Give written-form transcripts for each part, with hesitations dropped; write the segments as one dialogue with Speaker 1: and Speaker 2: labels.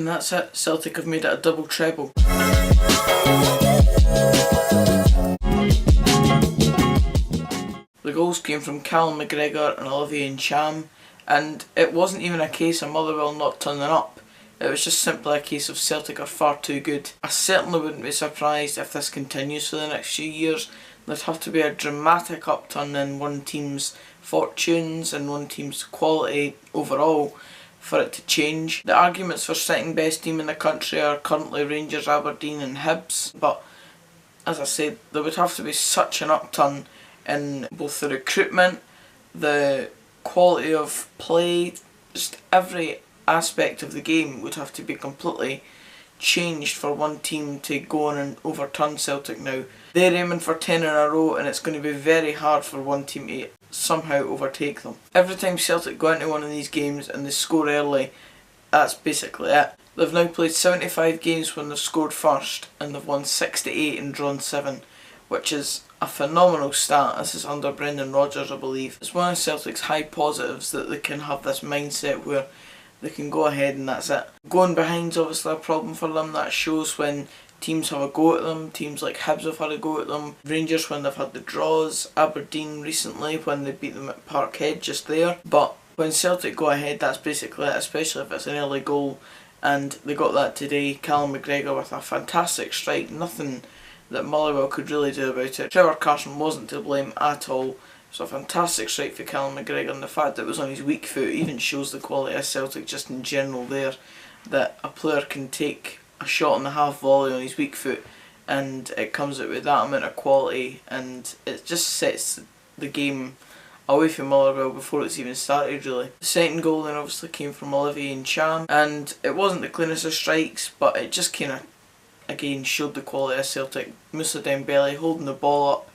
Speaker 1: And that's it, Celtic have made it a double treble. The goals came from Callum McGregor and Olivier Ntcham, and it wasn't even a case of Motherwell not turning up. It was just simply a case of Celtic are far too good. I certainly wouldn't be surprised if this continues for the next few years. There'd have to be a dramatic upturn in one team's fortunes and one team's quality overall for it to change. The arguments for second best team in the country are currently Rangers, Aberdeen and Hibs, but as I said, there would have to be such an upturn in both the recruitment, the quality of play, just every aspect of the game would have to be completely changed for one team to go on and overturn Celtic now. They're aiming for 10 in a row, and it's going to be very hard for one team to somehow overtake them. Every time Celtic go into one of these games and they score early, that's basically it. They've now played 75 games when they've scored first, and they've won 68 and drawn 7, which is a phenomenal stat. This is under Brendan Rodgers, I believe. It's one of Celtic's high positives that they can have this mindset where they can go ahead and that's it. Going behind's obviously a problem for them. That shows when teams have a go at them. Teams like Hibs have had a go at them. Rangers when they've had the draws. Aberdeen recently when they beat them at Parkhead just there. But when Celtic go ahead, that's basically it, especially if it's an early goal. And they got that today. Callum McGregor with a fantastic strike. Nothing that Motherwell could really do about it. Trevor Carson wasn't to blame at all. It's a fantastic strike for Callum McGregor, and the fact that it was on his weak foot even shows the quality of Celtic just in general there, that a player can take a shot on the half volley on his weak foot and it comes out with that amount of quality, and it just sets the game away from Motherwell before it's even started really. The second goal then obviously came from Olivier Ntcham, and it wasn't the cleanest of strikes, but it just kind of again showed the quality of Celtic. Moussa Dembele holding the ball up,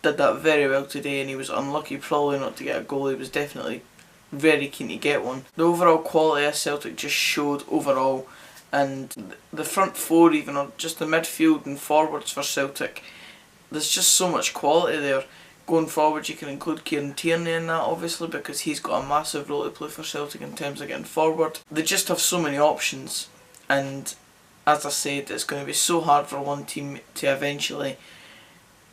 Speaker 1: did that very well today, and he was unlucky probably not to get a goal. He was definitely very keen to get one. The overall quality of Celtic just showed overall, and the front four even, or just the midfield and forwards for Celtic, there's just so much quality there. Going forward you can include Kieran Tierney in that obviously, because he's got a massive role to play for Celtic in terms of getting forward. They just have so many options, and as I said, it's going to be so hard for one team to eventually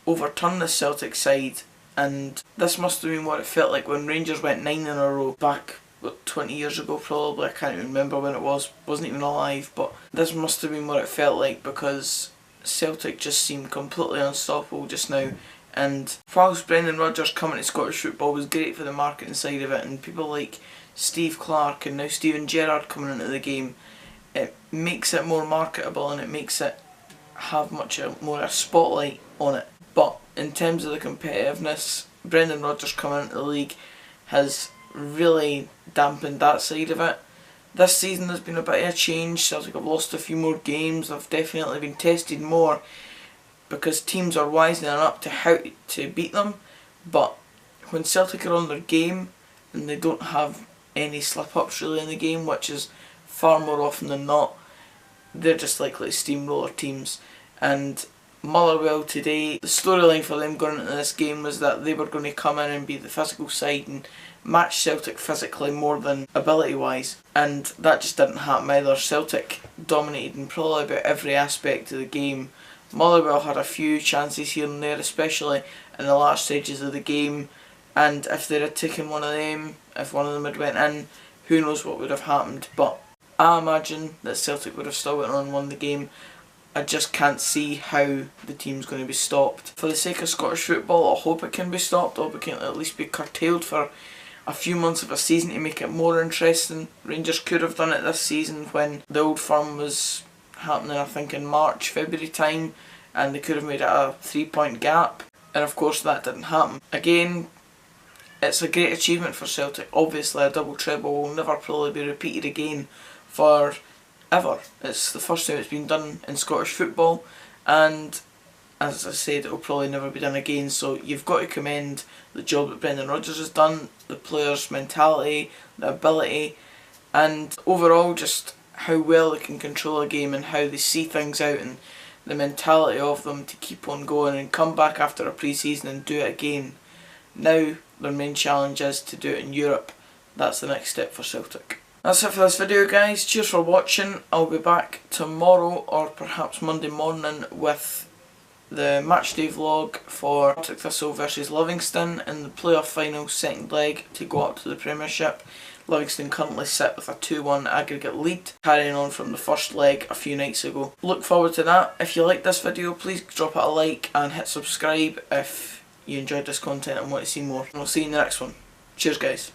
Speaker 1: overturn the Celtic side, and this must have been what it felt like when Rangers went 9 in a row back, what, 20 years ago probably. I can't even remember when it was, wasn't even alive, but this must have been what it felt like, because Celtic just seemed completely unstoppable just now. And whilst Brendan Rodgers coming to Scottish football was great for the marketing side of it, and people like Steve Clarke and now Steven Gerrard coming into the game, it makes it more marketable and it makes it have much more a spotlight on it. But in terms of the competitiveness, Brendan Rodgers coming into the league has really dampened that side of it. This season there's been a bit of a change. Celtic have lost a few more games. They've definitely been tested more because teams are wisening up to how to beat them. But when Celtic are on their game and they don't have any slip-ups really in the game, which is far more often than not, they're just likely to steamroller teams. And Motherwell today, the storyline for them going into this game was that they were going to come in and be the physical side and match Celtic physically more than ability wise, and that just didn't happen either. Celtic dominated in probably about every aspect of the game. Motherwell had a few chances here and there, especially in the last stages of the game, and if they'd have taken one of them, if one of them had went in, who knows what would have happened. But I imagine that Celtic would have still went on and won the game. I just can't see how the team's going to be stopped. For the sake of Scottish football, I hope it can be stopped. I hope it can at least be curtailed for a few months of a season to make it more interesting. Rangers could have done it this season when the Old Firm was happening, I think in March, February time, and they could have made it a 3-point gap, and of course that didn't happen. Again, it's a great achievement for Celtic. Obviously a double treble will never probably be repeated again for ever. It's the first time it's been done in Scottish football, and as I said, it will probably never be done again. So you've got to commend the job that Brendan Rodgers has done, the players' mentality, the ability, and overall just how well they can control a game and how they see things out, and the mentality of them to keep on going and come back after a pre-season and do it again. Now their main challenge is to do it in Europe. That's the next step for Celtic. That's it for this video, guys. Cheers for watching. I'll be back tomorrow or perhaps Monday morning with the matchday vlog for Celtic Thistle versus Livingston in the playoff final second leg to go up to the Premiership. Livingston currently sit with a 2-1 aggregate lead, carrying on from the first leg a few nights ago. Look forward to that. If you like this video, please drop it a like and hit subscribe if you enjoyed this content and want to see more. And we'll see you in the next one. Cheers, guys.